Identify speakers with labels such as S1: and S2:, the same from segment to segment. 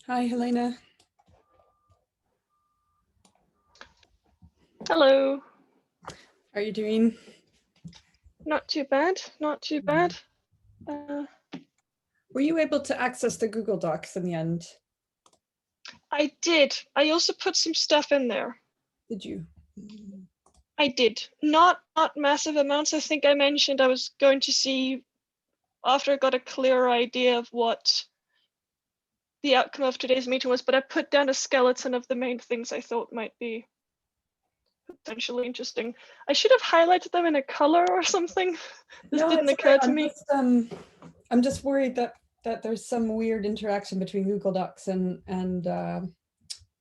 S1: Hi, Helena.
S2: Hello.
S1: How are you doing?
S2: Not too bad, not too bad.
S1: Were you able to access the Google Docs in the end?
S2: I did. I also put some stuff in there.
S1: Did you?
S2: I did. Not massive amounts. I think I mentioned I was going to see after I got a clearer idea of what the outcome of today's meeting was, but I put down a skeleton of the main things I thought might be potentially interesting. I should have highlighted them in a color or something. This didn't occur to me.
S1: I'm just worried that there's some weird interaction between Google Docs and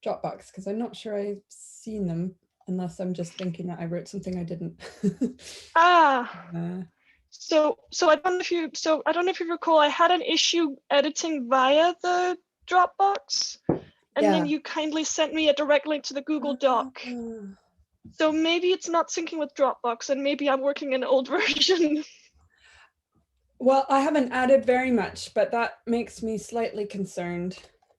S1: Dropbox, because I'm not sure I've seen them, unless I'm just thinking that I wrote something I didn't.
S2: So I don't know if you recall, I had an issue editing via the Dropbox, and then you kindly sent me a direct link to the Google Doc. So maybe it's not syncing with Dropbox, and maybe I'm working in an old version.
S1: Well, I haven't added very much, but that makes me slightly concerned.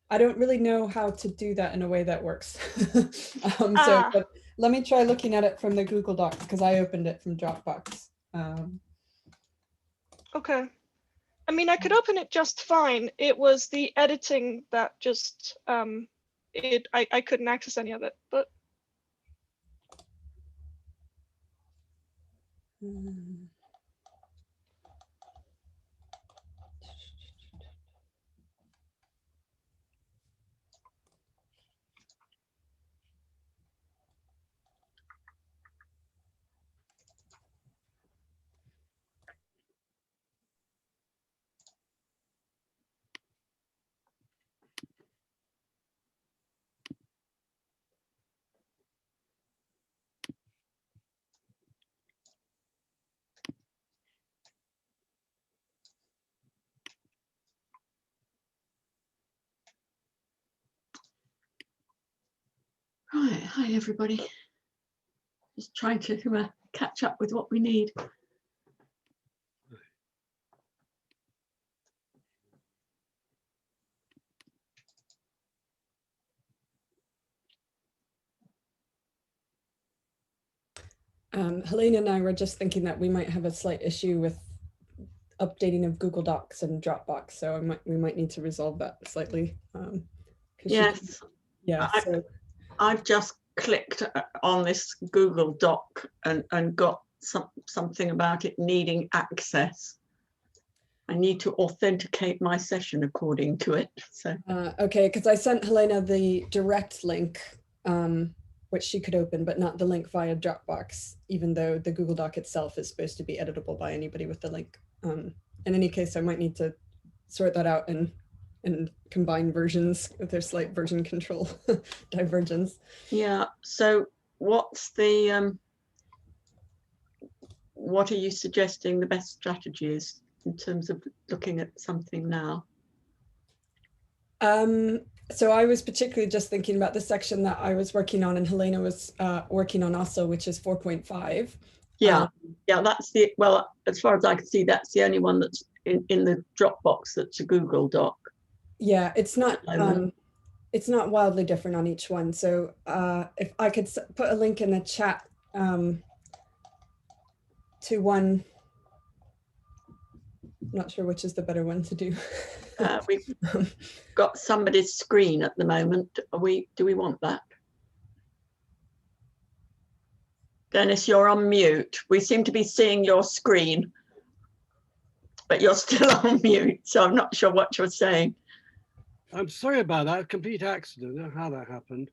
S1: I don't really know how to do that in a way that works. But let me try looking at it from the Google Docs, because I opened it from Dropbox.
S2: Okay. I mean, I could open it just fine. It was the editing that just, I couldn't access any of it, but.
S3: Right, hi everybody. Just trying to catch up with what we need.
S1: Helena and I were just thinking that we might have a slight issue with updating of Google Docs and Dropbox, so we might need to resolve that slightly.
S3: Yes. I've just clicked on this Google Doc and got something about it needing access. I need to authenticate my session according to it. So
S1: okay, because I sent Helena the direct link, which she could open, but not the link via Dropbox, even though the Google Doc itself is supposed to be editable by anybody with the link. In any case, I might need to sort that out and combine versions with their slight version control divergence.
S3: Yeah, so what's the, what are you suggesting the best strategy is in terms of looking at something now?
S1: So I was particularly just thinking about the section that I was working on and Helena was working on also, which is 4.5.
S3: Yeah, yeah, that's the, well, as far as I can see, that's the only one that's in the Dropbox that's a Google Doc.
S1: Yeah, it's not wildly different on each one. So if I could put a link in the chat to one, I'm not sure which is the better one to do.
S3: We've got somebody's screen at the moment. Do we want that? Dennis, you're on mute. We seem to be seeing your screen, but you're still on mute, so I'm not sure what you're saying.
S4: I'm sorry about that. Complete accident. I don't know how that happened.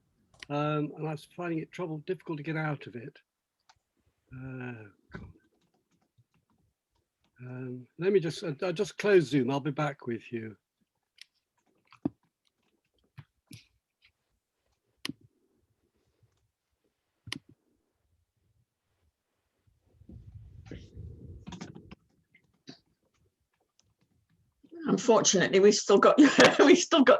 S4: And I was finding it difficult to get out of it. Let me I'll just close Zoom. I'll be back with you.
S3: Unfortunately, we've still got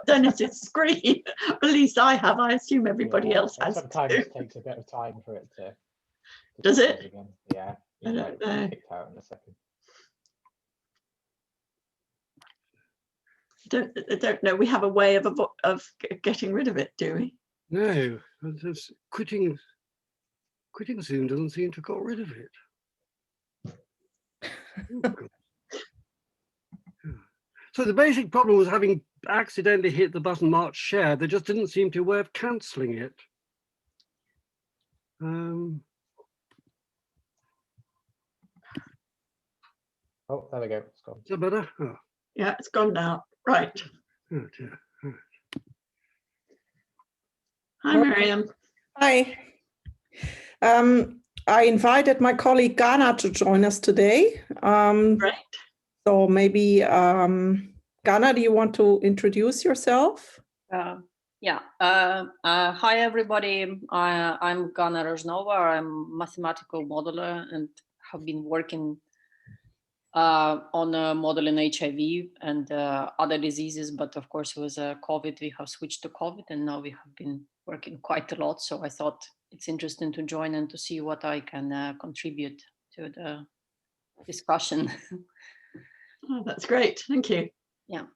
S3: Dennis's screen. At least I have. I assume everybody else has.
S5: Sometimes it takes a bit of time for it to
S3: Does it?
S5: again. Yeah.
S3: I don't know.
S5: Kicked out in a second.
S3: I don't know. We have a way of getting rid of it, do we?
S4: No, just quitting Zoom doesn't seem to have got rid of it. Oh, God. So the basic problem was having accidentally hit the button marked share. There just didn't seem to be a way of cancelling it.
S5: Oh, there we go. It's gone.
S4: Is that better? Oh.
S3: Yeah, it's gone now. Right.
S4: Oh dear. Oh.
S3: Hi, Miriam.
S6: Hi. I invited my colleague Ghana to join us today.
S3: Great.
S6: So maybe, Ghana, do you want to introduce yourself?
S7: Yeah. Hi, everybody. I'm Ghana Rajnova. I'm a mathematical modeler and have been working on modeling HIV and other diseases. But of course, with COVID, we have switched to COVID, and now we have been working quite a lot. So I thought it's interesting to join and to see what I can contribute to the discussion.
S3: Oh, that's great. Thank you.
S7: Yeah.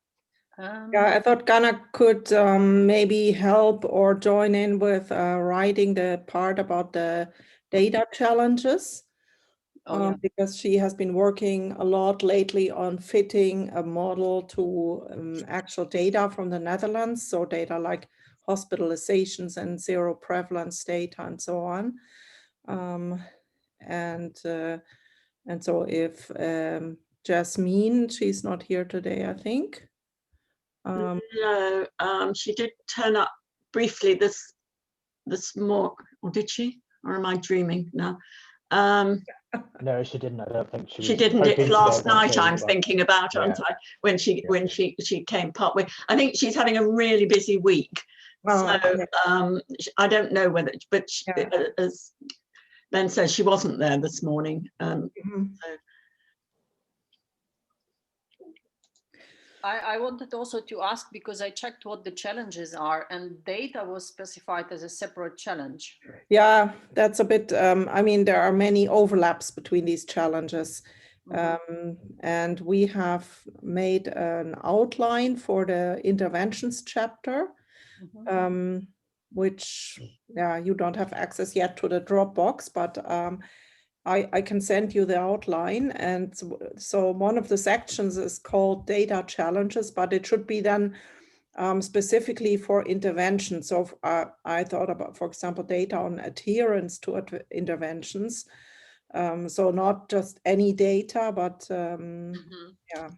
S6: Yeah, I thought Ghana could maybe help or join in with writing the part about the data challenges. Because she has been working a lot lately on fitting a model to actual data from the Netherlands. So data like hospitalizations and zero prevalence data and so on. And so if Jasmine, she's not here today, I think.
S3: No, she did turn up briefly this morning, or did she? Or am I dreaming now?
S5: No, she didn't. I don't think
S3: she didn't. It last night. I'm
S5: but,
S3: thinking about,
S5: yeah.
S3: aren't I? When she came partway. I think she's having a really busy week.
S6: Oh,
S3: So
S6: okay.
S3: I don't know whether, but she,
S6: Yeah.
S3: as Ben says, she wasn't there this morning. So.
S7: I wanted also to ask, because I checked what the challenges are, and data was specified as a separate challenge.
S6: Yeah, that's a bit, I mean, there are many overlaps between these challenges. And we have made an outline for the interventions chapter, which, yeah, you don't have access yet to the Dropbox, but I can send you the outline. And so one of the sections is called data challenges, but it should be then specifically for intervention. So I thought about, for example, data on adherence to interventions. So not just any data, but yeah.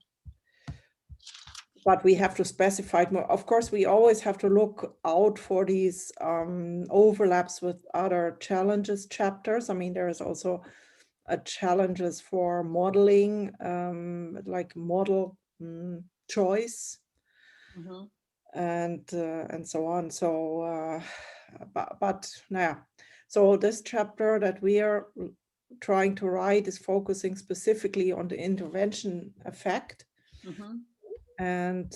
S6: But we have to specify it more. Of course, we always have to look out for these overlaps with other challenges chapters. I mean, there is also a challenges for modeling, like model choice, and so on. So, but yeah. So this chapter that we are trying to write is focusing specifically on the intervention effect. And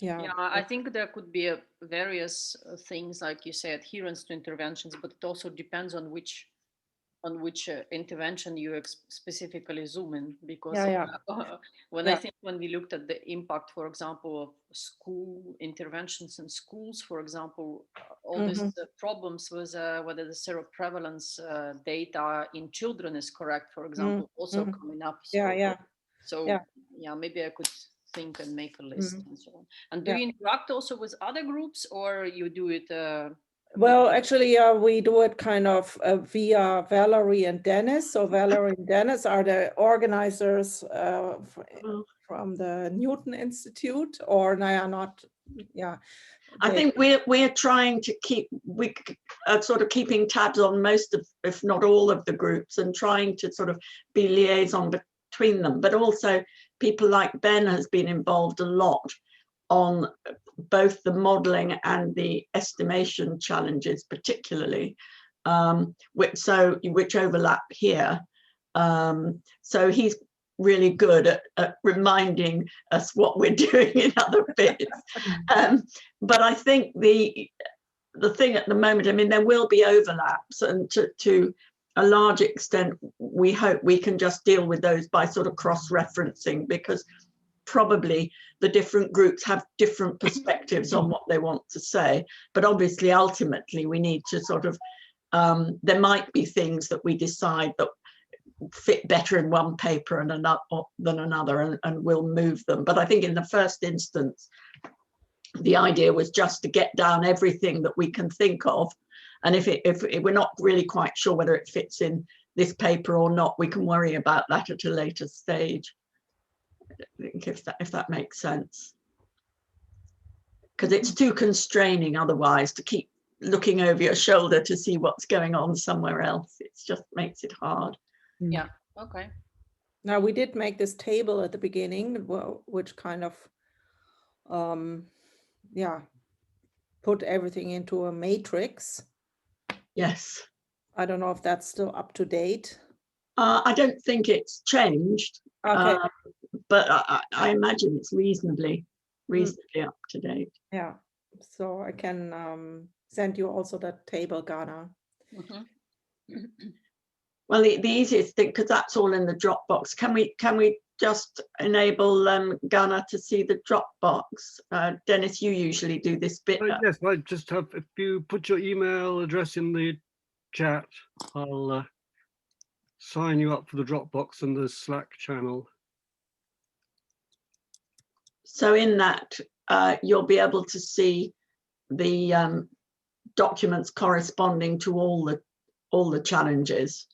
S7: yeah, I think there could be various things, like you say, adherence to interventions, but it also depends on which intervention you specifically zoom in, because when we looked at the impact, for example, of school interventions in schools, for example, all these problems with whether the seroprevalence data in children is correct, for example, also coming up. So maybe I could think and make a list and so on. And do you interact also with other groups, or you do it?
S6: Well, actually, we do it kind of via Valerie and Dennis. So Valerie and Dennis are the organizers from the Newton Institute, or not. Yeah,
S3: I think we're trying to keep sort of keeping tabs on most of, if not all of the groups, and trying to sort of be liaison between them. But also, people like Ben has been involved a lot on both the modeling and the estimation challenges, particularly, which overlap here. So he's really good at reminding us what we're doing in other bits. But I think the thing at the moment, I mean, there will be overlaps, and to a large extent, we hope we can just deal with those by sort of cross-referencing, because probably the different groups have different perspectives on what they want to say. But obviously, ultimately, we need to sort of, there might be things that we decide that fit better in one paper and than another, and we'll move them. But I think in the first instance, the idea was just to get down everything that we can think of. And if we're not really quite sure whether it fits in this paper or not, we can worry about that at a later stage. I think if that makes sense. Because it's too constraining otherwise to keep looking over your shoulder to see what's going on somewhere else. It just makes it hard.
S7: Yeah, okay.
S6: Now we did make this table at the beginning, which kind of, yeah, put everything into a matrix.
S3: Yes.
S6: I don't know if that's still up to date.
S3: I don't think it's changed.
S6: Okay.
S3: But I imagine it's reasonably up to date.
S6: Yeah. So I can send you also that table, Ghana.
S7: Mm-hmm.
S3: Well, the easiest thing, because that's all in the Dropbox. Can we just enable Ghana to see the Dropbox? Dennis, you usually do this bit.
S4: Yes, I just have, if you put your email address in the chat, I'll sign you up for the Dropbox and the Slack channel.
S3: So in that, you'll be able to see the documents corresponding to all the challenges,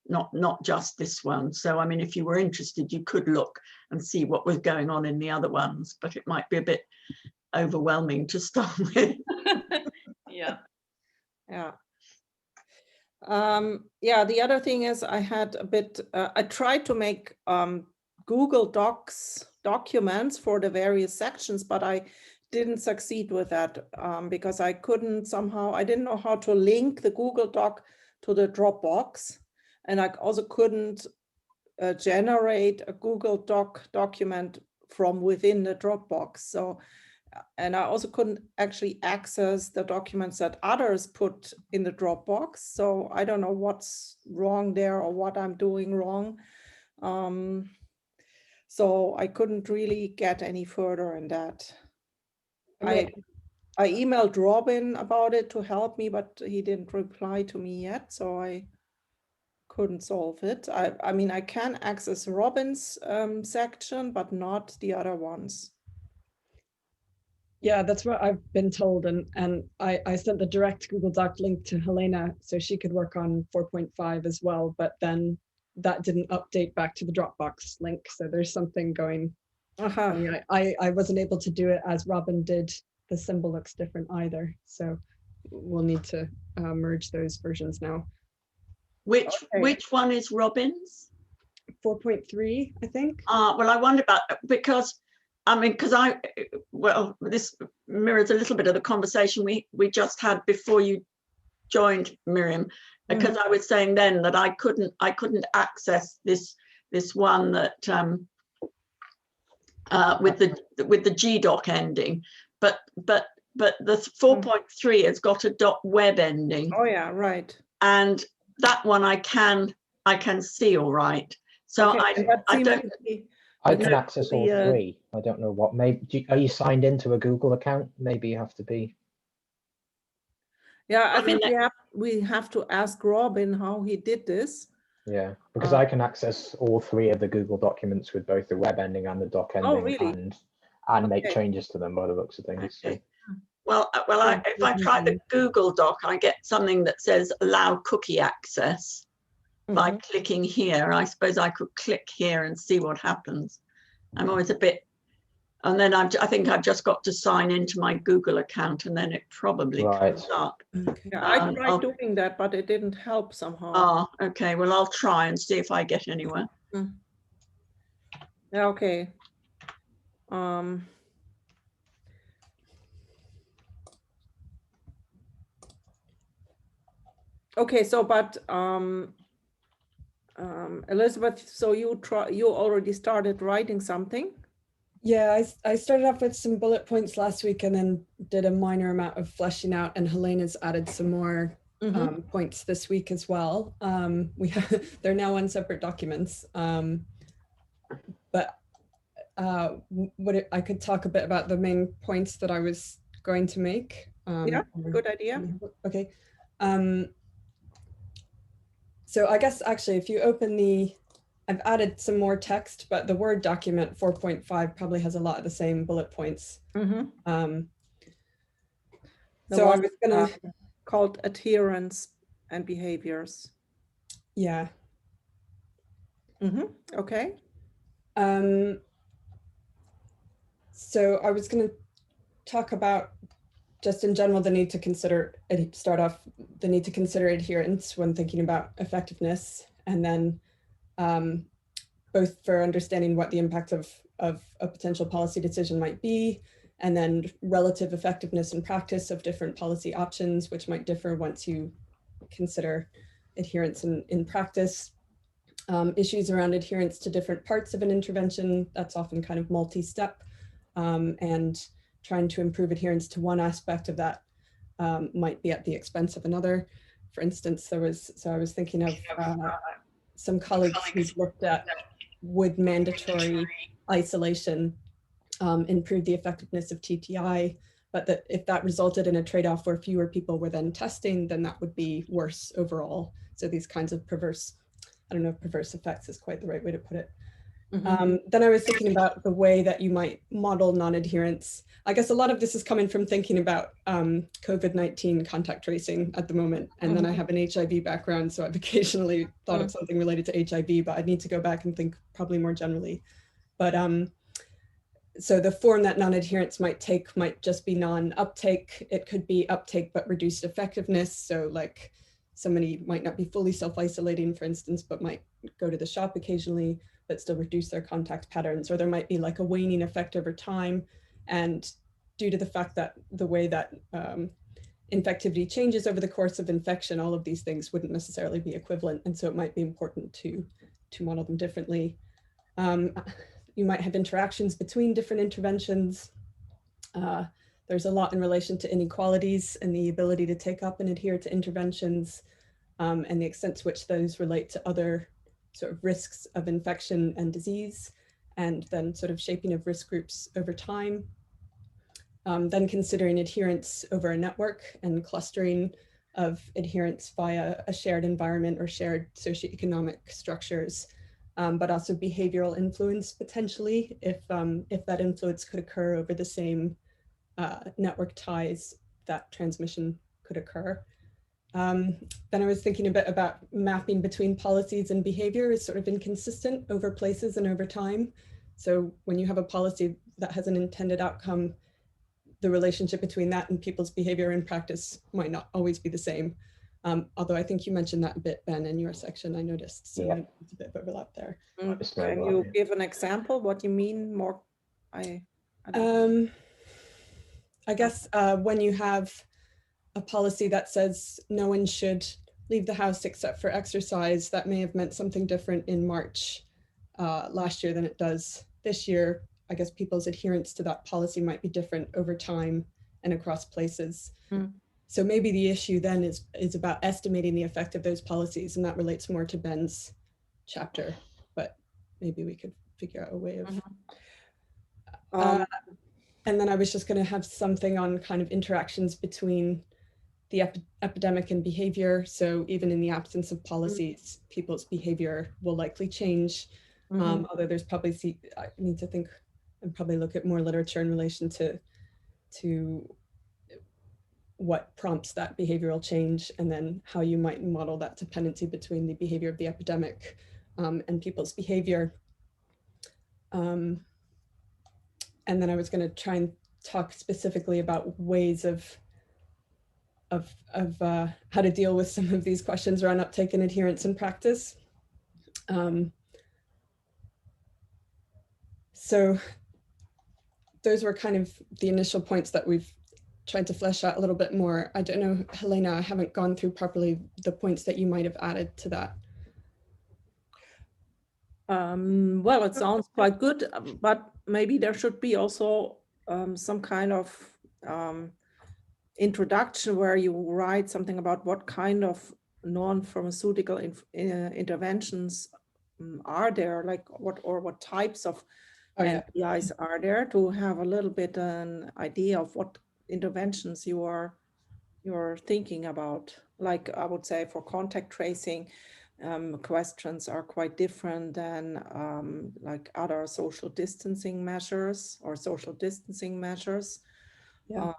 S3: not just this one. So I mean, if you were interested, you could look and see what was going on in the other ones, but it might be a bit overwhelming to start with.
S7: Yeah.
S6: Yeah. Yeah, the other thing is I had a bit, I tried to make Google Docs documents for the various sections, but I didn't succeed with that because I didn't know how to link the Google Doc to the Dropbox. And I also couldn't generate a Google Doc document from within the Dropbox. So, and I also couldn't actually access the documents that others put in the Dropbox. So I don't know what's wrong there or what I'm doing wrong. So I couldn't really get any further in that. I emailed Robin about it to help me, but he didn't reply to me yet. So I couldn't solve it. I mean, I can access Robin's section, but not the other ones.
S1: Yeah, that's what I've been told. And I sent the direct Google Doc link to Helena so she could work on 4.5 as well, but then that didn't update back to the Dropbox link. So there's something going. I mean, I wasn't able to do it as Robin did. The symbol looks different either. So we'll need to merge those versions now.
S3: Which one is Robin's?
S1: 4.3, I think.
S3: Well, I wonder about, because I mean, this mirrors a little bit of the conversation we just had before you joined, Miriam, because I was saying then that I couldn't access this one that with the GDoc ending, but the 4.3 has got a .web ending.
S6: Oh yeah, right.
S3: And that one I can see all right. So
S6: okay,
S5: I can access all three. I don't know what. Maybe are you signed into a Google account? Maybe you have to be.
S6: Yeah, I think we have to ask Robin how he did this.
S5: Yeah, because I can access all three of the Google documents with both the web ending and the doc ending,
S6: really?
S5: and make changes to them by the looks of things.
S3: Okay. So. Well, if I try the Google Doc, I get something that says allow cookie access. By clicking here. I suppose I could click here and see what happens. I'm always a bit, and then I think I've just got to sign into my Google account, and then it probably comes up.
S6: Okay. I tried doing that, but it didn't help somehow.
S3: Oh, okay. Well, I'll try and see if I get anywhere.
S6: Yeah, okay. Okay, so but Elizabeth, so you already started writing something?
S1: Yeah, I started off with some bullet points last week and then did a minor amount of fleshing out, and Helena's added some more points this week as well. They're now on separate documents, but I could talk a bit about the main points that I was going to make.
S6: Yeah, good idea.
S1: Okay. So I guess actually, if you open I've added some more text, but the Word document 4.5 probably has a lot of the same bullet points. So I was gonna
S6: called adherence and behaviors.
S1: Yeah.
S6: Okay.
S1: So I was going to talk about just in general the need to consider adherence when thinking about effectiveness, and then both for understanding what the impact of a potential policy decision might be, and then relative effectiveness and practice of different policy options, which might differ once you consider adherence in practice. Issues around adherence to different parts of an intervention, that's often kind of multi-step, and trying to improve adherence to one aspect of that might be at the expense of another. For instance, I was thinking of some colleagues who've looked at would mandatory isolation improve the effectiveness of TTI, but that if that resulted in a trade-off where fewer people were then testing, then that would be worse overall. So these kinds of perverse, I don't know if perverse effects is quite the right way to put it. Then I was thinking about the way that you might model non-adherence. I guess a lot of this is coming from thinking about COVID-19 contact tracing at the moment. And then I have an HIV background, so I've occasionally thought of something related to HIV, but I'd need to go back and think probably more generally. But so the form that non-adherence might take might just be non-uptake. It could be uptake but reduced effectiveness. So like somebody might not be fully self-isolating, for instance, but might go to the shop occasionally, but still reduce their contact patterns. Or there might be like a waning effect over time. And due to the fact that the way that infectivity changes over the course of infection, all of these things wouldn't necessarily be equivalent. And so it might be important to model them differently. You might have interactions between different interventions. There's a lot in relation to inequalities and the ability to take up and adhere to interventions, and the extent to which those relate to other sort of risks of infection and disease, and then sort of shaping of risk groups over time. Then considering adherence over a network and clustering of adherence via a shared environment or shared socioeconomic structures, but also behavioral influence potentially, if that influence could occur over the same network ties, that transmission could occur. Then I was thinking a bit about mapping between policies and behavior is sort of inconsistent over places and over time. So when you have a policy that has an intended outcome, the relationship between that and people's behavior and practice might not always be the same. Although I think you mentioned that a bit, Ben, in your section, I noticed. So yeah, it's a bit of overlap there.
S6: Can you give an example what you mean more? I
S1: guess when you have a policy that says no one should leave the house except for exercise, that may have meant something different in March last year than it does this year. I guess people's adherence to that policy might be different over time and across places. So maybe the issue then is about estimating the effect of those policies, and that relates more to Ben's chapter, but maybe we could figure out a way of... and then I was just going to have something on kind of interactions between the epidemic and behavior. So even in the absence of policies, people's behavior will likely change. Although there's probably, I need to think and probably look at more literature in relation to what prompts that behavioral change, and then how you might model that dependency between the behavior of the epidemic and people's behavior. And then I was going to try and talk specifically about ways of how to deal with some of these questions around uptake and adherence in practice. So those were kind of the initial points that we've tried to flesh out a little bit more. I don't know, Helena, I haven't gone through properly the points that you might have added to that.
S6: Well, it sounds quite good, but maybe there should be also some kind of introduction where you write something about what kind of non-pharmaceutical interventions are there, like what types of NPIs are there, to have a little bit an idea of what interventions you're thinking about. Like I would say for contact tracing, questions are quite different than like other social distancing measures or social distancing measures.
S1: Yeah.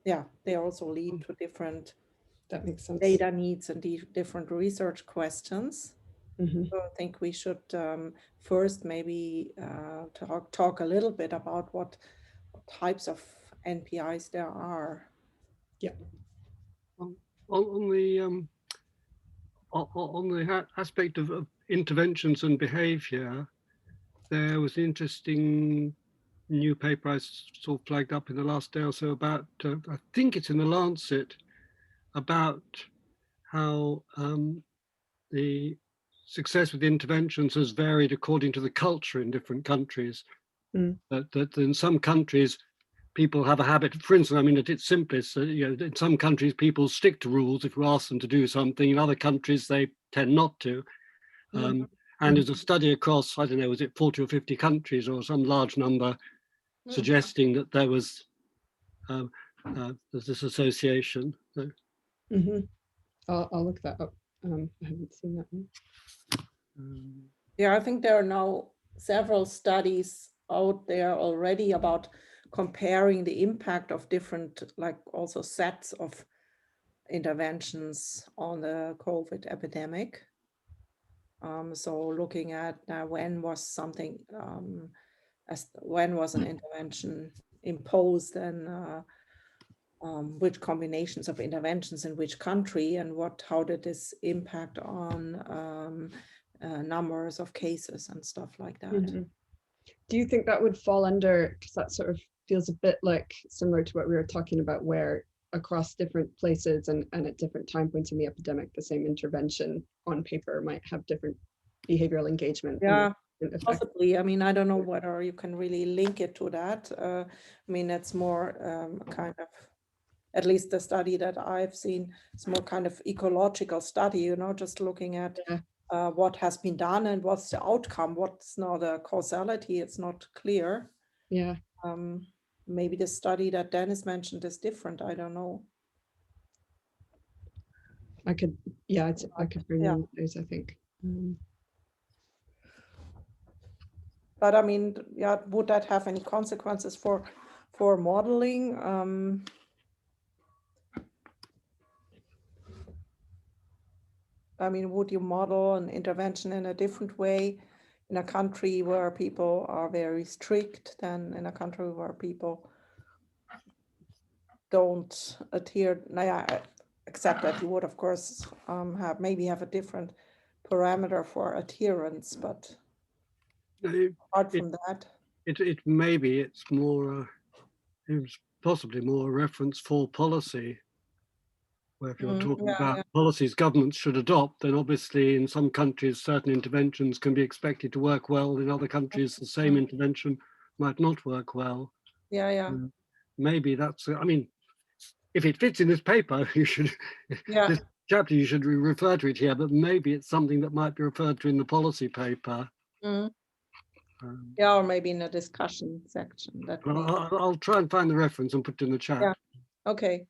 S6: Yeah, they also lead to different
S1: that makes sense.
S6: Data needs and different research questions.
S1: Mm-hmm.
S6: So I think we should first maybe talk a little bit about what types of NPIs there are.
S1: Yeah.
S4: On the aspect of interventions and behaviour, there was an interesting new paper I saw flagged up in the last day or so about, I think it's in the Lancet, about how the success with interventions has varied according to the culture in different countries. That in some countries, people have a habit, for instance, I mean, at its simplest, in some countries, people stick to rules if you ask them to do something. In other countries, they tend not to. And there's a study across, I don't know, was it 40 or 50 countries or some large number, suggesting that there was there's this association. So.
S1: I'll look that up. I haven't seen that one.
S6: Yeah, I think there are now several studies out there already about comparing the impact of different, like also sets of interventions on the COVID epidemic. So looking at when was something, when was an intervention imposed, and which combinations of interventions in which country, and how did this impact on numbers of cases and stuff like that.
S1: Mm-hmm. Do you think that would fall under, because that sort of feels a bit like similar to what we were talking about, where across different places and at different time points in the epidemic, the same intervention on paper might have different behavioral engagement?
S6: Yeah, possibly. I mean, I don't know whether you can really link it to that. I mean, it's more kind of, at least the study that I've seen, it's more kind of ecological study, just looking at what has been done and what's the outcome, what's now the causality, it's not clear.
S1: Yeah.
S6: Maybe the study that Dennis mentioned is different, I don't know.
S1: I could bring in those, I think.
S6: But I mean, yeah, would that have any consequences for modeling? I mean, would you model an intervention in a different way in a country where people are very strict than in a country where people don't adhere? Except that you would, of course, maybe have a different parameter for adherence, but apart from that,
S4: it's more, it's possibly more a reference for policy. Where if you're talking about policies governments should adopt, then obviously in some countries certain interventions can be expected to work well. In other countries, the same intervention might not work well. Maybe that's, I mean, if it fits in this paper, you should, this chapter, you should refer to it here, but maybe it's something that might be referred to in the policy paper.
S6: Yeah, or maybe in a discussion section.
S4: I'll try and find the reference and put it in the chat.
S6: Yeah. Okay.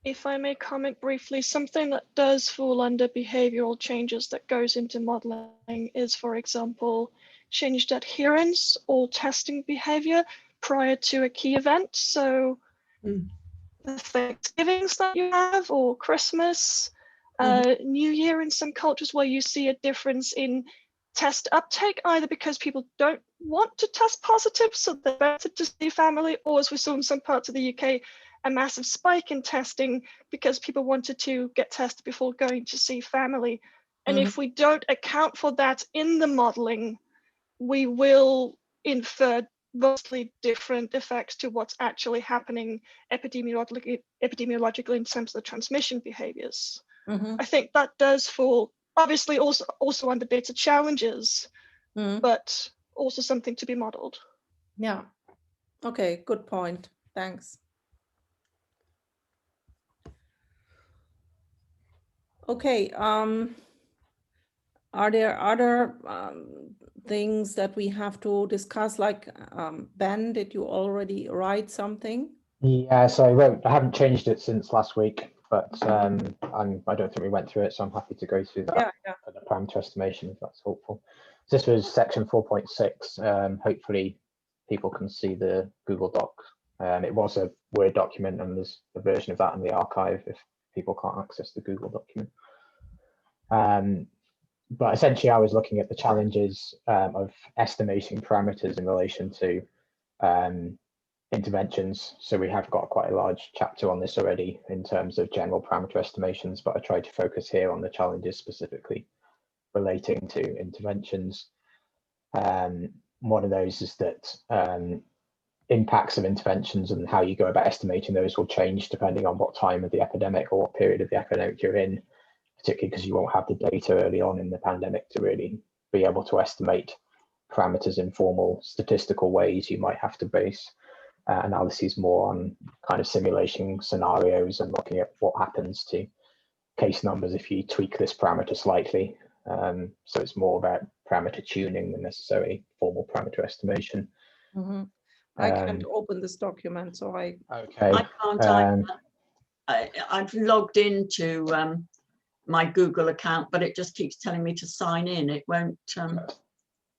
S2: If I may comment briefly, something that does fall under behavioral changes that goes into modeling is, for example, changed adherence or testing behavior prior to a key event. So the Thanksgivings that you have, or Christmas, New Year, in some cultures where you see a difference in test uptake, either because people don't want to test positive, so they're better to see family, or as we saw in some parts of the UK, a massive spike in testing because people wanted to get tested before going to see family. And if we don't account for that in the modeling, we will infer vastly different effects to what's actually happening epidemiologically in terms of the transmission behaviors. I think that does fall, obviously also under data challenges, but also something to be modeled.
S6: Yeah. Okay, good point. Thanks. Okay, are there other things that we have to discuss? Like, Ben, did you already write something?
S5: Yeah, so I haven't changed it since last week, but I don't think we went through it, so I'm happy to go through that for the parameter estimation, if that's helpful. So this was section 4.6. Hopefully people can see the Google Doc. It was a Word document, and there's a version of that in the archive if people can't access the Google document. But essentially, I was looking at the challenges of estimating parameters in relation to interventions. So we have got quite a large chapter on this already in terms of general parameter estimations, but I tried to focus here on the challenges specifically relating to interventions. One of those is that impacts of interventions and how you go about estimating those will change depending on what time of the epidemic or what period of the epidemic you're in, particularly because you won't have the data early on in the pandemic to really be able to estimate parameters in formal statistical ways. You might have to base analyses more on kind of simulation scenarios and looking at what happens to case numbers if you tweak this parameter slightly. So it's more about parameter tuning than necessarily formal parameter estimation.
S6: Mm-hmm. I can't open this document, so I
S3: can't. I've logged into my Google account, but it just keeps telling me to sign in. It won't.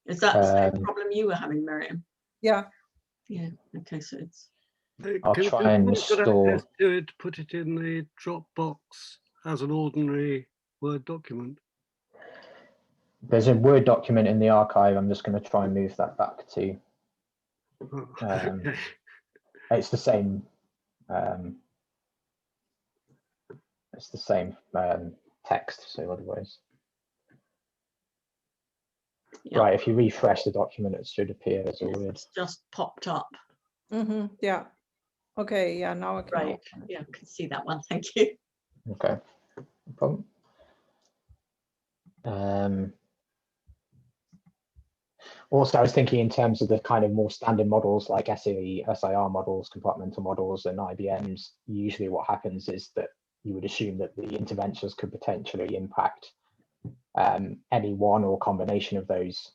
S3: Is that the same problem you were having, Miriam?
S6: Yeah.
S3: Yeah. Okay. So it's.
S5: I'll try and restore.
S4: Put it in the Dropbox as an ordinary Word document.
S5: There's a Word document in the archive. I'm just going to try and move that back to. It's the same. It's the same text. So otherwise. Yep. Right, if you refresh the document, it should appear as a Word.
S3: It's just popped up.
S6: Mm-hmm. Yeah. Okay. Yeah. Now I can.
S3: Right. Yeah, I can see that one. Thank you.
S5: Okay. No problem. Also, I was thinking in terms of the kind of more standard models like SIR models, compartmental models, and IBMs. Usually, what happens is that you would assume that the interventions could potentially impact any one or combination of those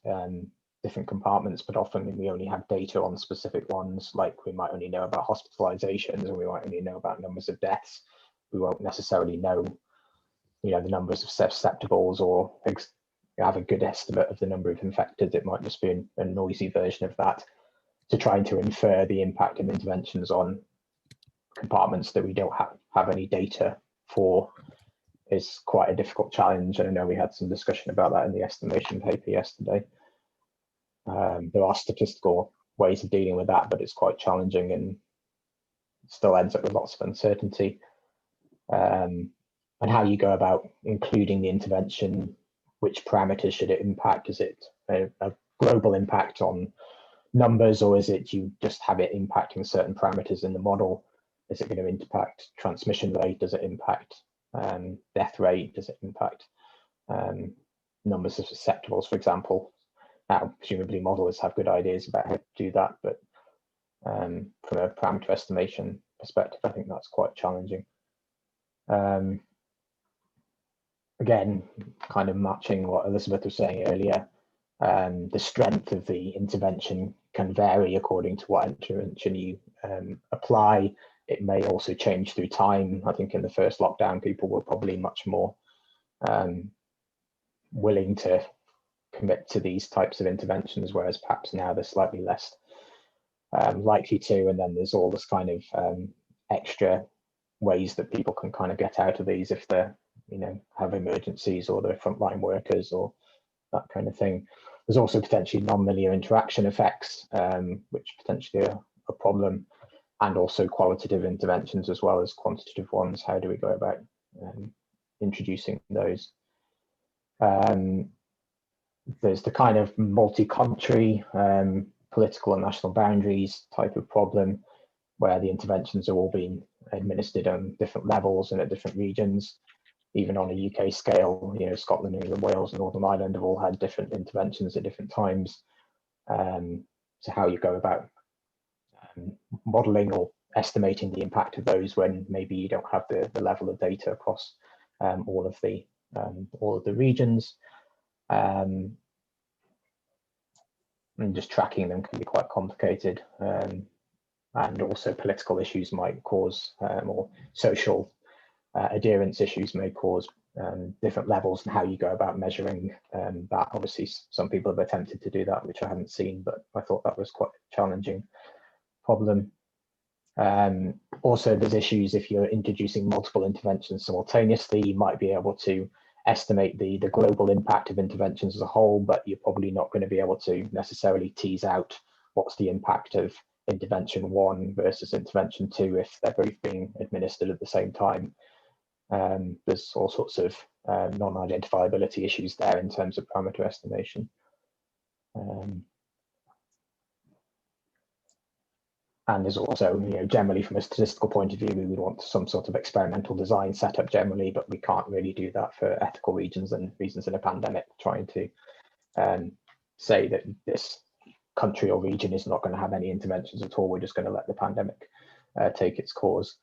S5: different compartments, but often we only have data on specific ones, like we might only know about hospitalizations, or we might only know about numbers of deaths. We won't necessarily know, the numbers of susceptibles or have a good estimate of the number of infected. It might just be a noisy version of that to trying to infer the impact of interventions on compartments that we don't have any data for is quite a difficult challenge. And I know we had some discussion about that in the estimation paper yesterday. There are statistical ways of dealing with that, but it's quite challenging and still ends up with lots of uncertainty. And how you go about including the intervention, which parameters should it impact? Is it a global impact on numbers, or is it you just have it impacting certain parameters in the model? Is it going to impact transmission rate? Does it impact death rate? Does it impact numbers of susceptibles, for example? Now, presumably modelers have good ideas about how to do that, but from a parameter estimation perspective, I think that's quite challenging. Again, kind of matching what Elizabeth was saying earlier, the strength of the intervention can vary according to what intervention you apply. It may also change through time. I think in the first lockdown, people were probably much more willing to commit to these types of interventions, whereas perhaps now they're slightly less likely to. And then there's all this kind of extra ways that people can kind of get out of these if they're, have emergencies or they're frontline workers or that kind of thing. There's also potentially non-linear interaction effects, which potentially are a problem, and also qualitative interventions as well as quantitative ones. How do we go about introducing those? There's the kind of multi-country political and national boundaries type of problem, where the interventions are all being administered on different levels and at different regions. Even on a UK scale, Scotland, England, Wales, and Northern Ireland have all had different interventions at different times. So how you go about modeling or estimating the impact of those when maybe you don't have the level of data across all of the regions. And just tracking them can be quite complicated. And also political issues might cause, or social adherence issues may cause different levels in how you go about measuring that. Obviously, some people have attempted to do that, which I haven't seen, but I thought that was quite a challenging problem. Also, there's issues if you're introducing multiple interventions simultaneously. You might be able to estimate the global impact of interventions as a whole, but you're probably not going to be able to necessarily tease out what's the impact of intervention 1 versus intervention 2 if they're both being administered at the same time. There's all sorts of non-identifiability issues there in terms of parameter estimation. And there's also, generally from a statistical point of view, we would want some sort of experimental design setup generally, but we can't really do that for ethical reasons in a pandemic, trying to say that this country or region is not going to have any interventions at all. We're just going to let the pandemic take its course.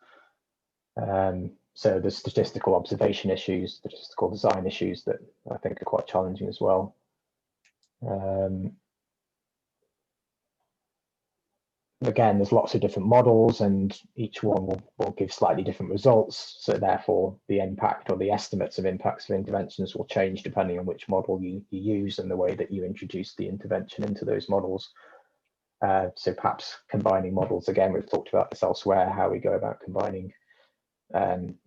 S5: So there's statistical observation issues, statistical design issues that I think are quite challenging as well. Again, there's lots of different models and each one will give slightly different results. So therefore the impact or the estimates of impacts of interventions will change depending on which model you use and the way that you introduce the intervention into those models. So perhaps combining models, again, we've talked about this elsewhere, how we go about combining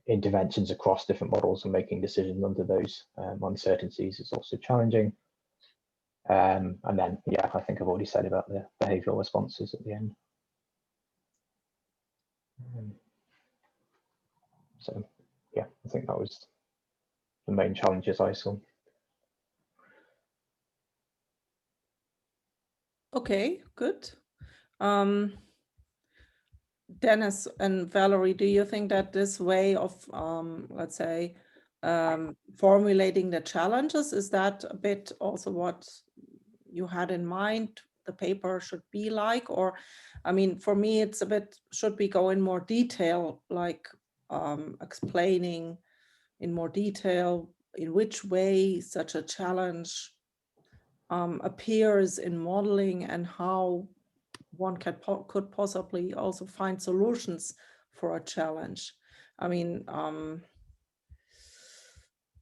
S5: interventions across different models and making decisions under those uncertainties is also challenging. And then, yeah, I think I've already said about the behavioral responses at the end. So, yeah, I think that was the main challenges I saw.
S6: Okay, good. Dennis and Valerie, do you think that this way of, let's say, formulating the challenges, is that a bit also what you had in mind the paper should be like? Or, I mean, for me, it's a bit, should we go in more detail, like explaining in more detail in which way such a challenge appears in modeling and how one could possibly also find solutions for a challenge. I mean,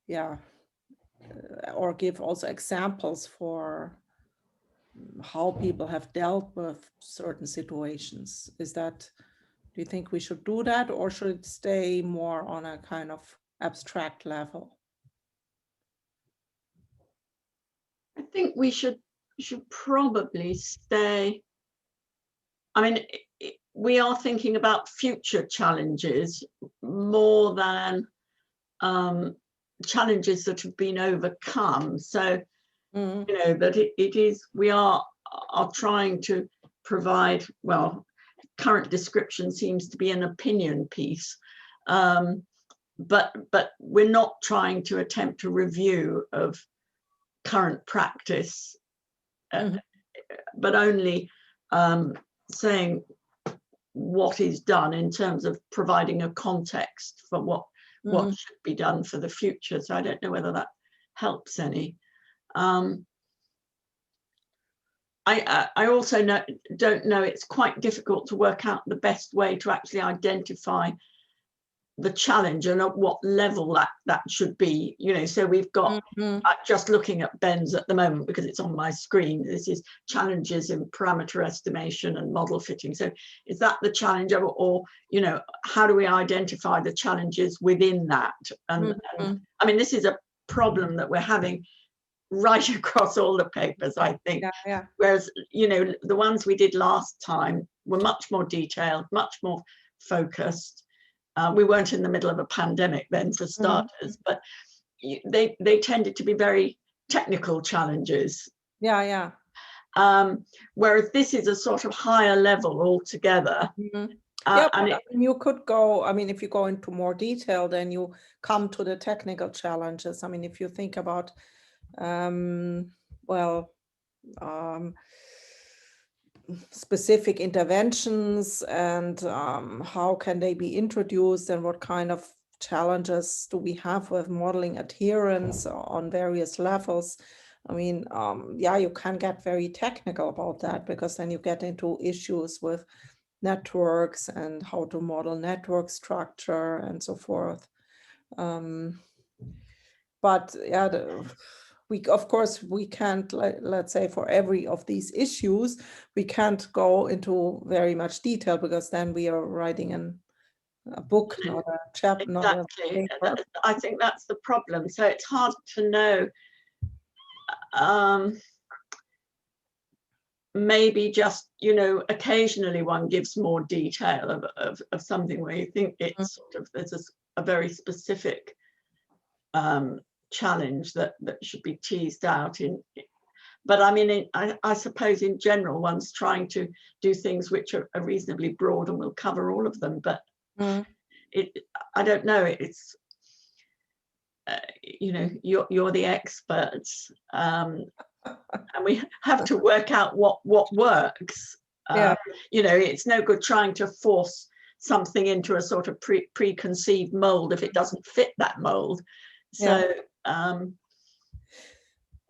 S6: yeah, or give also examples for how people have dealt with certain situations. Is that, do you think we should do that, or should it stay more on a kind of abstract level?
S3: I think we should probably stay. I mean, we are thinking about future challenges more than challenges that have been overcome. So, that it is, we are trying to provide, well, current description seems to be an opinion piece, but we're not trying to attempt a review of current practice, but only saying what is done in terms of providing a context for what should be done for the future. So I don't know whether that helps any. I also don't know, it's quite difficult to work out the best way to actually identify the challenge and at what level that should be, so we've got, just looking at Ben's at the moment because it's on my screen, this is challenges in parameter estimation and model fitting. So is that the challenge, or how do we identify the challenges within that? And I mean, this is a problem that we're having right across all the papers, I think.
S6: Yeah.
S3: Whereas, the ones we did last time were much more detailed, much more focused. We weren't in the middle of a pandemic then, for starters, but they tended to be very technical challenges.
S6: Yeah.
S3: Whereas this is a sort of higher level altogether.
S6: And you could go, I mean, if you go into more detail, then you come to the technical challenges. I mean, if you think about, specific interventions and how can they be introduced and what kind of challenges do we have with modeling adherence on various levels. I mean, yeah, you can get very technical about that because then you get into issues with networks and how to model network structure and so forth. But yeah, of course, we can't, let's say, for every of these issues, we can't go into very much detail because then we are writing a book, not a chapter.
S3: Exactly. I think that's the problem. So it's hard to know. Maybe just, you know, occasionally one gives more detail of something where you think it's sort of, there's a very specific challenge that should be teased out in. But I mean, I suppose in general, one's trying to do things which are reasonably broad and will cover all of them. But I don't know. It's you know, you're the experts, and we have to work out what works. You know, it's no good trying to force something into a sort of preconceived mold if it doesn't fit that mold. So.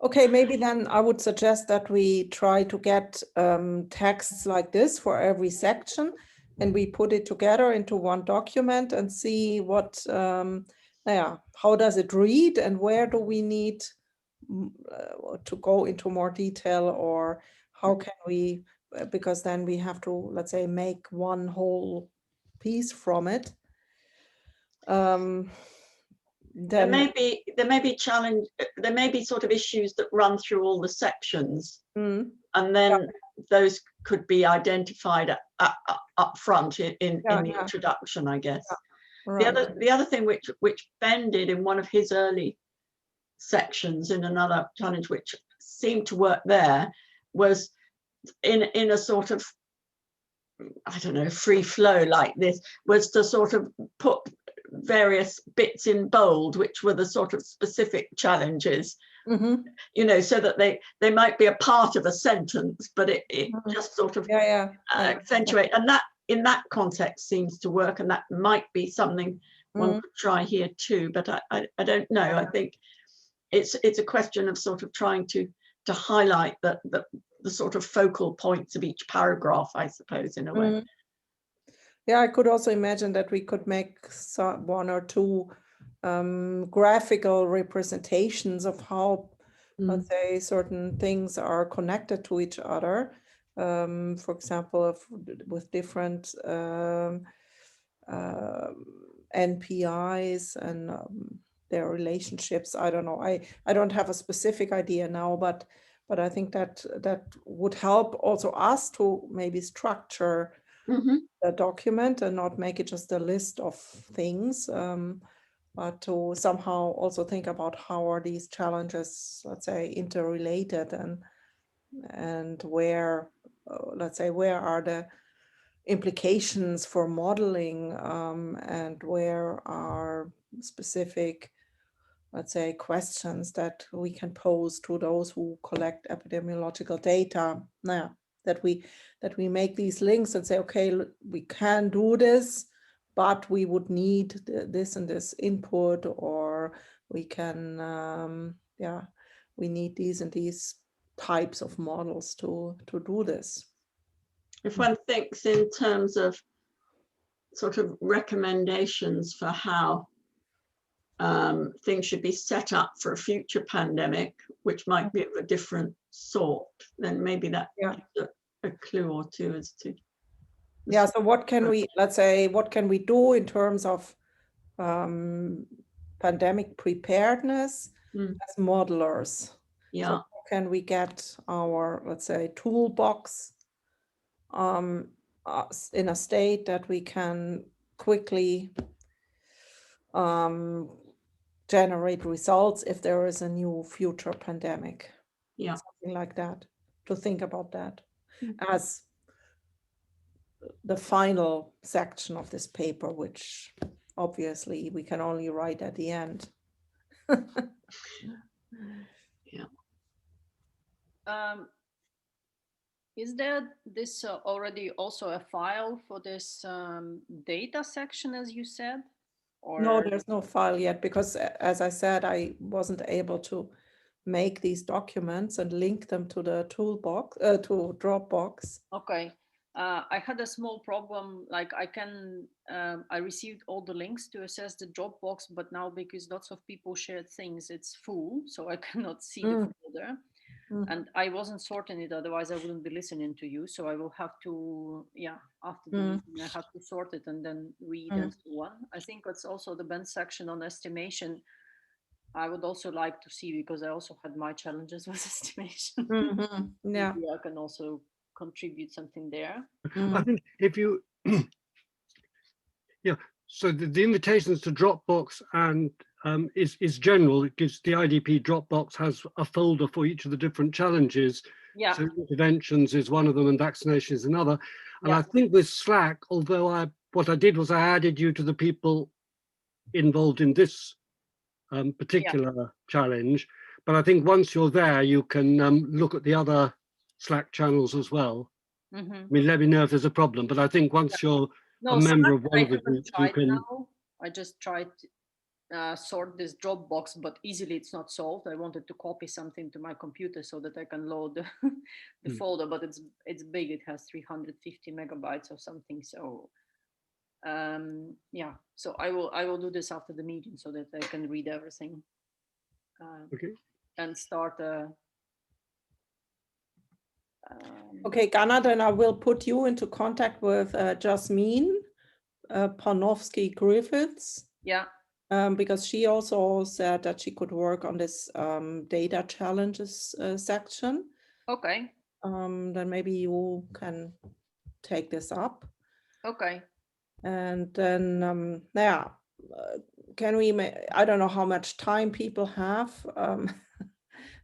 S6: Okay, maybe then I would suggest that we try to get texts like this for every section, and we put it together into one document and see what, how does it read and where do we need to go into more detail, or how can we, because then we have to, let's say, make one whole piece from it.
S3: There may be challenge. There may be sort of issues that run through all the sections, and then those could be identified up front in the introduction, I guess. Right. The other thing which Ben did in one of his early sections in another challenge, which seemed to work there, was in a sort of, I don't know, free flow like this, was to sort of put various bits in bold, which were the sort of specific challenges, you know, so that they might be a part of a sentence, but it just sort of accentuate. And that in that context seems to work, and that might be something one could try here too. But I don't know. I think it's a question of sort of trying to highlight the sort of focal points of each paragraph, I suppose, in a way.
S6: Yeah, I could also imagine that we could make one or two graphical representations of how, let's say, certain things are connected to each other. For example, with different NPIs and their relationships. I don't know. I don't have a specific idea now, but I think that would help also us to maybe structure the document and not make it just a list of things, but to somehow also think about how are these challenges, let's say, interrelated, and where, let's say, where are the implications for modeling, and where are specific, let's say, questions that we can pose to those who collect epidemiological data. That we make these links and say, okay, we can do this, but we would need this and this input, or we can, we need these and these types of models to do this.
S3: If one thinks in terms of sort of recommendations for how things should be set up for a future pandemic, which might be of a different sort, then maybe that gives a clue or two as to.
S6: Yeah, so what can we, let's say, what can we do in terms of pandemic preparedness as modelers?
S3: Yeah.
S6: So how can we get our, let's say, toolbox in a state that we can quickly generate results if there is a new future pandemic?
S3: Yeah,
S6: something like that, to think about that as the final section of this paper, which obviously we can only write at the end.
S3: Yeah.
S7: Is there this already also a file for this data section, as you said? Or
S6: no, there's no file yet because, as I said, I wasn't able to make these documents and link them to the toolbox, to Dropbox.
S7: Okay. I had a small problem, like I received all the links to access the Dropbox, but now because lots of people shared things, it's full, so I cannot see the folder. And I wasn't sorting it, otherwise I wouldn't be listening to you. So I will have to, after the meeting, I have to sort it and then read and so on. I think that's also the band section on estimation. I would also like to see, because I also had my challenges with estimation.
S6: Yeah.
S7: Maybe I can also contribute something there.
S4: I think if you, so the invitations to Dropbox and is general. It gives the IDP Dropbox has a folder for each of the different challenges.
S7: Yeah.
S4: So interventions is one of them and vaccination is another. And I think with Slack, although what I did was I added you to the people involved in this particular challenge, but I think once you're there, you can look at the other Slack channels as well. I mean, let me know if there's a problem, but I think once you're a member of one of the groups, you can.
S7: Now. I just tried to sort this Dropbox, but easily it's not solved. I wanted to copy something to my computer so that I can load the folder, but it's big. It has 350 megabytes or something. So so I will do this after the meeting so that I can read everything. And start
S6: okay, Ghana, then I will put you into contact with Jasmine Panofsky Griffiths.
S7: Yeah.
S6: Because she also said that she could work on this data challenges section.
S7: Okay.
S6: Then maybe you can take this up.
S7: Okay.
S6: And then, can we, I don't know how much time people have.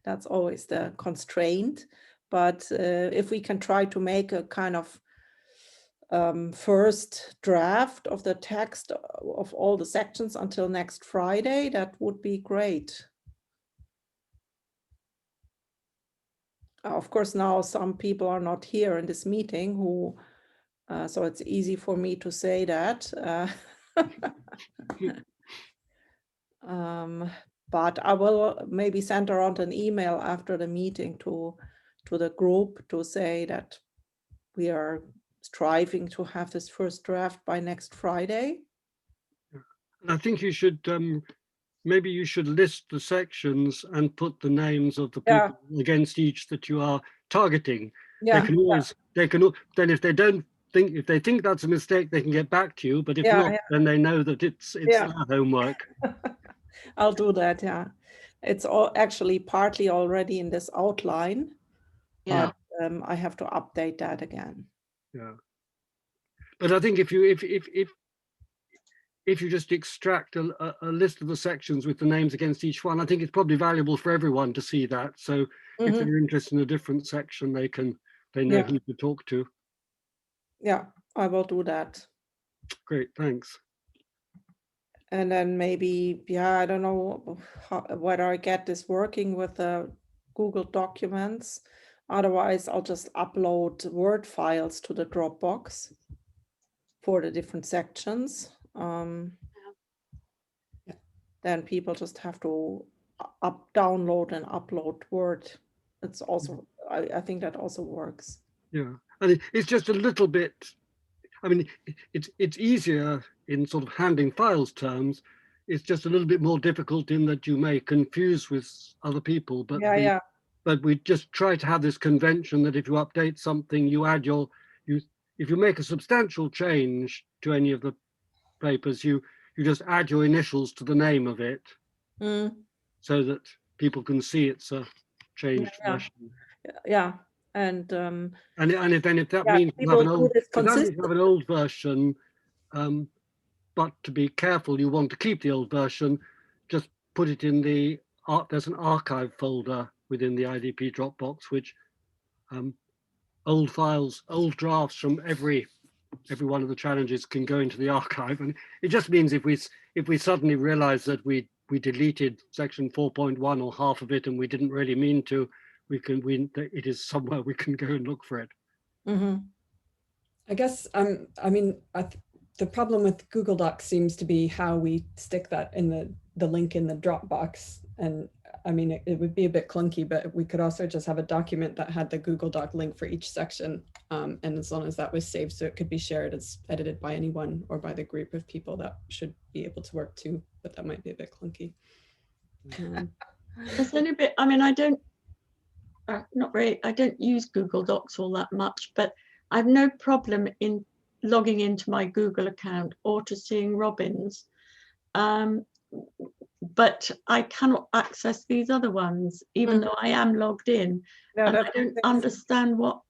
S6: That's always the constraint. But if we can try to make a kind of first draft of the text of all the sections until next Friday, that would be great. Of course, now some people are not here in this meeting who, so it's easy for me to say that. But I will maybe send around an email after the meeting to the group to say that we are striving to have this first draft by next Friday.
S4: I think you should maybe you should list the sections and put the names of the people against each that you are targeting. They can always then if they think that's a mistake, they can get back to you, but if not, then they know that it's their homework.
S6: I'll do that. It's all actually partly already in this outline. But I have to update that again.
S4: But I think if you just extract a list of the sections with the names against each one, I think it's probably valuable for everyone to see that. So if they're interested in a different section, they know who to talk to. Yeah,
S6: I will do that.
S4: Great, thanks.
S6: And then maybe, I don't know whether I get this working with the Google Documents. Otherwise, I'll just upload Word files to the Dropbox for the different sections. Then people just have to download and upload Word. It's also, I think that also works.
S4: Yeah, and it's just a little bit, I mean, it's easier in sort of handling files terms. It's just a little bit more difficult in that you may confuse with other people, but but we just try to have this convention that if you update something, you add if you make a substantial change to any of the papers, you just add your initials to the name of it, so that people can see it's a changed version.
S6: And
S4: if that means you have an old version, but to be careful, you want to keep the old version, just put it in there's an archive folder within the IDP Dropbox, which old files, old drafts from every one of the challenges can go into the archive. And it just means if we suddenly realize that we deleted section 4.1 or half of it and we didn't really mean to, it is somewhere we can go and look for it.
S1: I guess the problem with Google Docs seems to be how we stick that in the link in the Dropbox. And I mean, it would be a bit clunky, but we could also just have a document that had the Google Doc link for each section. And as long as that was saved, so it could be shared as edited by anyone or by the group of people, that should be able to work too, but that might be a bit clunky.
S3: There's only a bit, I mean, I don't use Google Docs all that much, but I've no problem in logging into my Google account or to seeing Robin's. But I cannot access these other ones, even though I am logged in.
S6: Yeah,
S3: and I don't understand what.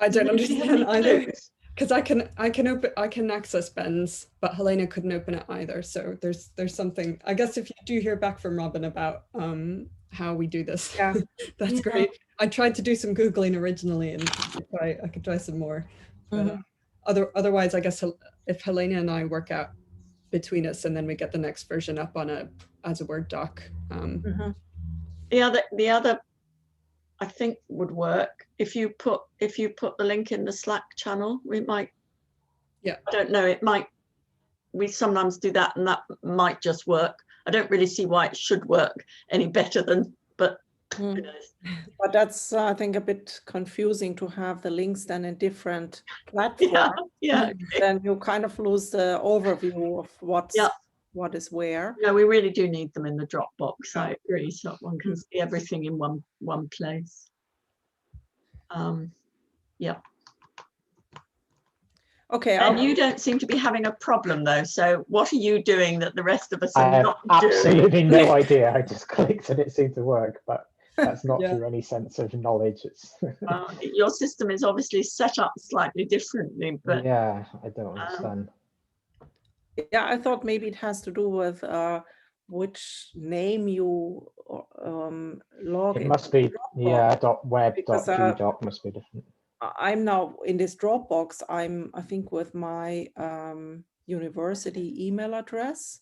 S1: I don't understand either, because I can access Ben's, but Helena couldn't open it either. So there's something. I guess if you do hear back from Robin about how we do this,
S6: yeah,
S1: that's great. I tried to do some Googling originally, and I could try some more. But, otherwise, I guess if Helena and I work out between us, and then we get the next version up on as a Word doc.
S3: The other I think would work if you put the link in the Slack channel. We might. Yeah. I don't know. It might. We sometimes do that, and that might just work. I don't really see why it should work any better than, but. Who knows?
S6: But that's I think a bit confusing to have the links then in different platforms.
S3: Yeah.
S6: Then you kind of lose the overview of what is where.
S3: No, we really do need them in the Dropbox. I agree, so one can see everything in one place. Yeah.
S6: Okay.
S3: And you don't seem to be having a problem though. So what are you doing that the rest of us
S5: I
S3: are
S5: have
S3: not
S5: absolutely
S3: doing?
S5: no idea. I just clicked and it seemed to work, but that's not through any sense of knowledge. It's
S3: your system is obviously set up slightly differently, but
S5: yeah, I don't understand.
S6: Yeah, I thought maybe it has to do with which name you log in.
S5: It must be .web.gdoc must be different.
S6: I'm now in this Dropbox. I think with my university email address,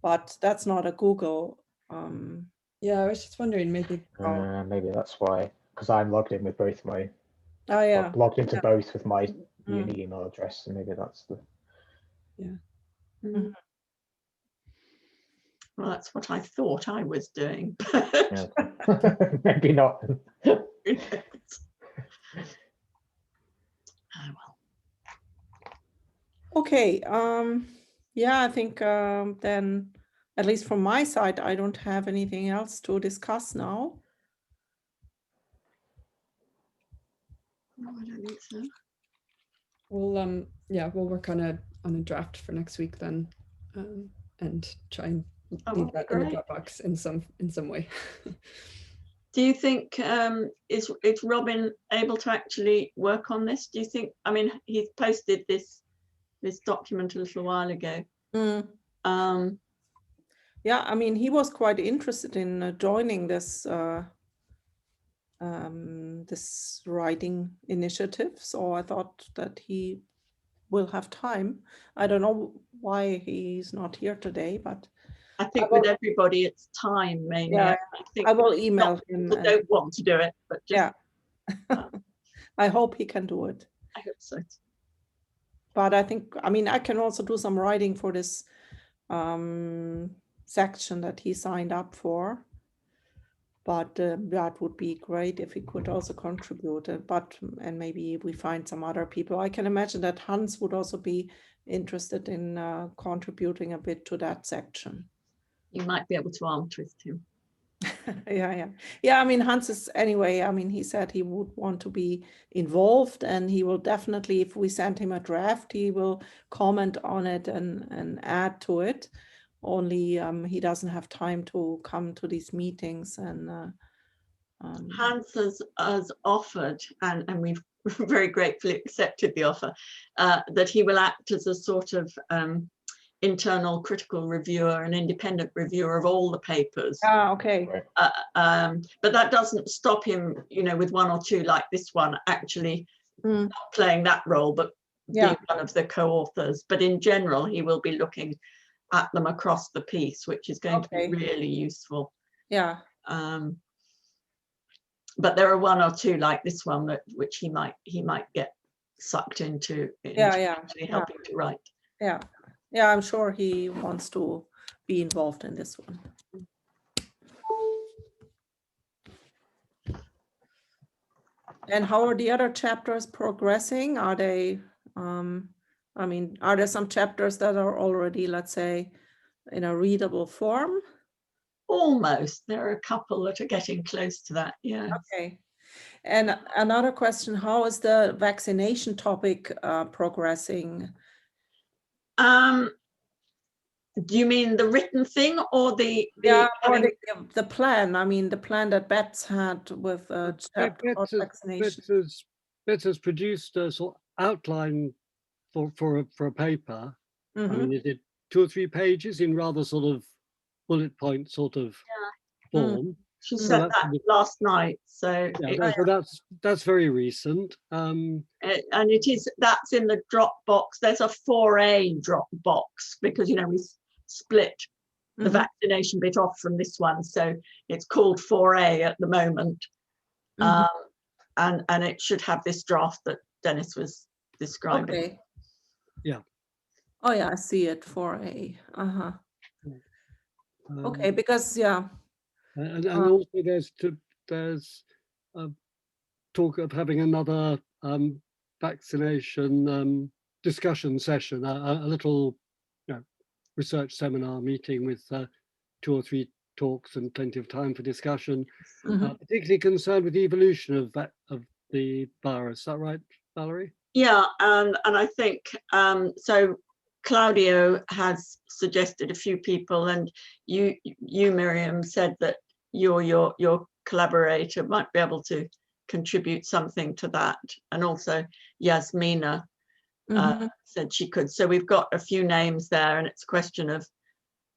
S6: but that's not a Google.
S1: Yeah, I was just wondering, maybe
S5: That's why, because I'm logged in with both my.
S6: Oh yeah.
S5: Logged into both with my uni email address, and maybe that's the.
S1: Yeah.
S3: Well, that's what I thought I was doing.
S5: Maybe not.
S3: Oh well.
S6: Okay. Yeah, I think then, at least from my side, I don't have anything else to discuss now.
S3: No, I don't think so.
S1: We'll we'll work on a draft for next week then, and try and leave that in the Dropbox in some way.
S3: Do you think is Robin able to actually work on this? Do you think? I mean, he's posted this document a little while ago.
S6: Yeah, I mean, he was quite interested in joining this this writing initiative, so I thought that he will have time. I don't know why he's not here today, but
S3: I think with everybody it's time mainly.
S6: Yeah,
S3: I think
S6: I will email him.
S3: People don't want to do it, but just,
S6: I hope he can do it.
S3: I hope so.
S6: But I think, I mean, I can also do some writing for this section that he signed up for. But that would be great if he could also contribute. And maybe we find some other people. I can imagine that Hans would also be interested in contributing a bit to that section.
S3: You might be able to arm twist him.
S6: Yeah. I mean, Hans is anyway. I mean, he said he would want to be involved, and he will definitely, if we send him a draft, he will comment on it and add to it. Only he doesn't have time to come to these meetings. And
S3: Hans has offered, and we've very gratefully accepted the offer, that he will act as a sort of internal critical reviewer, an independent reviewer of all the papers.
S6: Okay.
S3: But that doesn't stop him, with one or two like this one, actually not playing that role, but being one of the co-authors. But in general, he will be looking at them across the piece, which is going to be really useful.
S6: Yeah.
S3: But there are one or two like this one which he might get sucked into
S6: Yeah.
S3: helping to write.
S6: Yeah, I'm sure he wants to be involved in this one. And how are the other chapters progressing? Are they, I mean, are there some chapters that are already, let's say, in a readable form?
S3: Almost. There are a couple that are getting close to that. Yeah.
S6: Okay. And another question, how is the vaccination topic progressing?
S3: Do you mean the written thing or the
S6: the plan? I mean, the plan that Bets had with chapter about vaccination.
S4: Bets has produced a sort of outline for a paper. I mean, it did 2 or 3 pages in rather sort of bullet point sort of form.
S3: She said that last night. So,
S4: so that's very recent.
S3: And that's in the Dropbox. There's a 4A Dropbox because, you know, we split the vaccination bit off from this one. So it's called 4A at the moment. And it should have this draft that Dennis was describing.
S6: Okay.
S4: Yeah.
S6: Oh yeah, I see it, 4A. Okay, because
S4: and also there's talk of having another vaccination discussion session, a little research seminar meeting with 2 or 3 talks and plenty of time for discussion. Particularly concerned with the evolution of the virus. Is that right, Valerie?
S3: Yeah, and I think so. Claudio has suggested a few people, and you Miriam, said that your collaborator might be able to contribute something to that, and also Yasmina said she could. So we've got a few names there, and it's a question of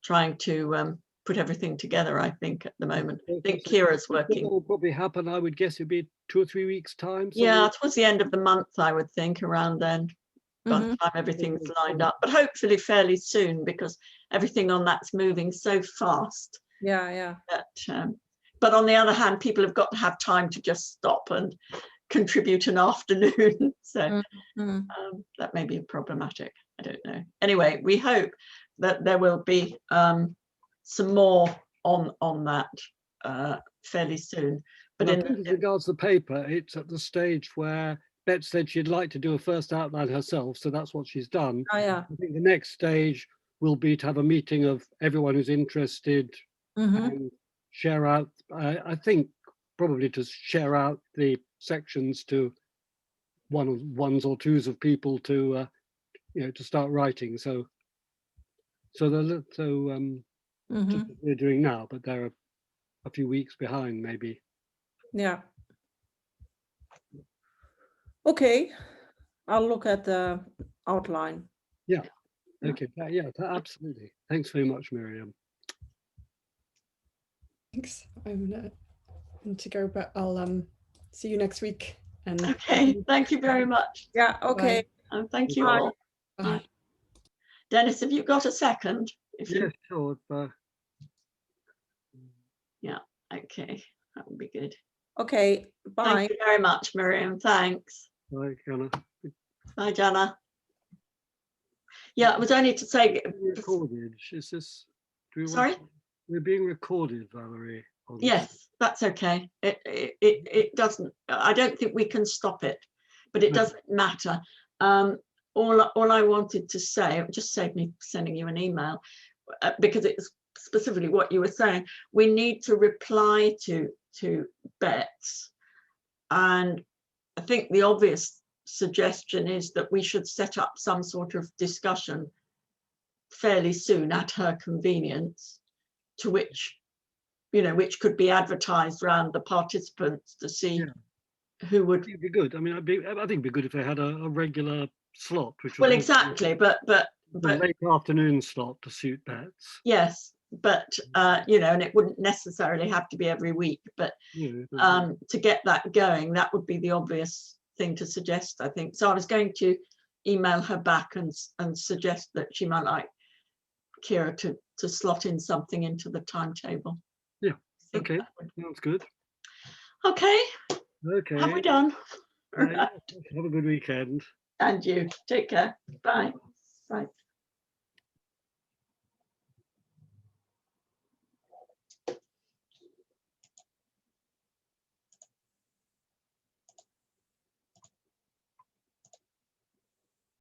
S3: trying to put everything together, I think, at the moment. I think Kira's working.
S4: What will probably happen, I would guess, it'd be 2 or 3 weeks' time.
S3: Yeah, towards the end of the month, I would think, around then, by the time everything's lined up. But hopefully fairly soon, because everything on that's moving so fast.
S6: Yeah.
S3: That, but on the other hand, people have got to have time to just stop and contribute an afternoon. So that may be problematic. I don't know. Anyway, we hope that there will be some more on that fairly soon. But
S4: as regards the paper, it's at the stage where Bet said she'd like to do a first outline herself, so that's what she's done.
S6: Oh yeah.
S4: I think the next stage will be to have a meeting of everyone who's interested and share out. I think probably to share out the sections to ones or twos of people to to start writing. So we're doing now, but they're a few weeks behind, maybe.
S6: Yeah. Okay, I'll look at the outline.
S4: Yeah. Okay. Yeah. Absolutely. Thanks very much, Miriam.
S1: Thanks. I'm going to go, but I'll see you next week. And
S3: okay. Thank you very much.
S6: Yeah. Okay.
S3: And thank you
S6: Bye.
S3: all.
S1: Bye.
S3: Dennis, have you got a second?
S4: Yeah, sure.
S3: Yeah. Okay. That would be good.
S6: Okay. Bye.
S3: Thank you very much, Miriam. Thanks.
S4: Bye, Jana.
S3: Bye, Jana. Yeah, it was only to say.
S4: Recorded. Is this?
S3: Sorry?
S4: We're being recorded, Valerie.
S3: Yes, that's okay. It doesn't. I don't think we can stop it, but it doesn't matter. All I wanted to say, it just saved me sending you an email, because it's specifically what you were saying. We need to reply to Bets, and I think the obvious suggestion is that we should set up some sort of discussion fairly soon at her convenience, to which could be advertised around the participants to see who would.
S4: It'd be good. I mean, I think it'd be good if they had a regular slot, which
S3: well, exactly, but
S4: late afternoon slot to suit Bets.
S3: Yes, but and it wouldn't necessarily have to be every week, but to get that going, that would be the obvious thing to suggest, I think. So I was going to email her back and suggest that she might like Kira to slot in something into the timetable.
S4: Yeah. Okay. Sounds good.
S3: Okay.
S4: Okay.
S3: Have we done?
S4: Have a good weekend.
S3: And you. Take care. Bye. Bye.